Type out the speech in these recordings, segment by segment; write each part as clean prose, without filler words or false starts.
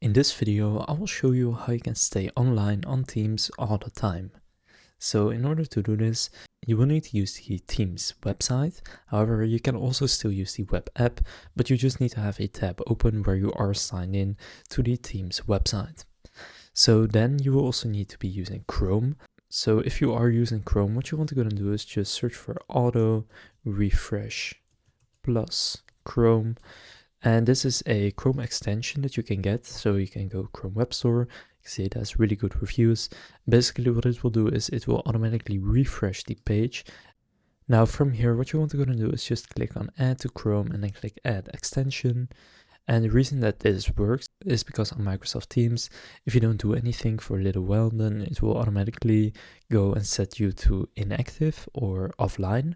In this video, I will show you how you can stay online on Teams all the time. So in order to do this, you will need to use the Teams website. However, you can also still use the web app, but you just need to have a tab open where you are signed in to the Teams website. So then you will also need to be using Chrome. So if you are using Chrome, what you want to go and do is just search for auto refresh plus Chrome. And this is a Chrome extension that you can get. So you can go Chrome Web Store. You can see it has really good reviews. Basically what it will do is it will automatically refresh the page. Now from here, what you want to go and do is just click on add to Chrome and then click add extension. And the reason that this works is because on Microsoft Teams, if you don't do anything for a little while, then it will automatically go and set you to inactive or offline.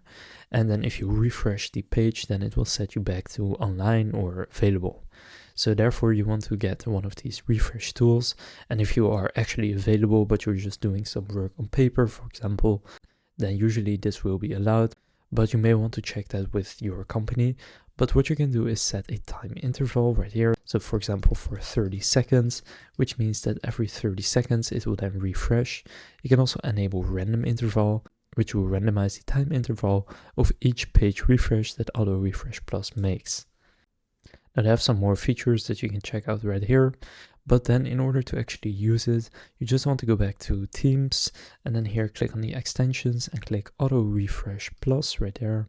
And then if you refresh the page, then it will set you back to online or available. So therefore you want to get one of these refresh tools. And if you are actually available, but you're just doing some work on paper, for example, then usually this will be allowed. But you may want to check that with your company. But what you can do is set a time interval right here. So for example, for 30 seconds, which means that every 30 seconds it will then refresh. You can also enable random interval, which will randomize the time interval of each page refresh that Auto Refresh Plus makes. Now they have some more features that you can check out right here. But then in order to actually use it, you just want to go back to Teams and then here click on the extensions and click Auto Refresh Plus right there.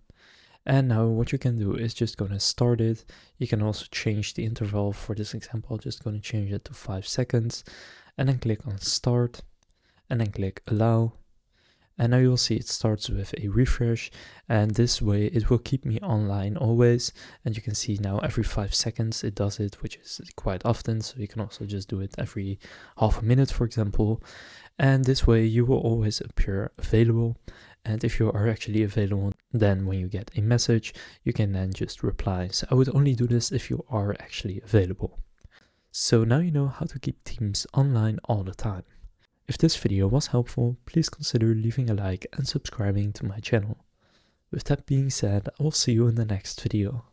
And now what you can do is just going to start it. You can also change the interval. For this example, just going to change it to 5 seconds and then click on start and then click allow. And now you'll see it starts with a refresh, and this way it will keep me online always. And you can see now every 5 seconds it does it, which is quite often. So you can also just do it every half a minute, for example. And this way you will always appear available. And if you are actually available, then when you get a message, you can then just reply. So I would only do this if you are actually available. So now you know how to keep Teams online all the time. If this video was helpful, please consider leaving a like and subscribing to my channel. With that being said, I will see you in the next video.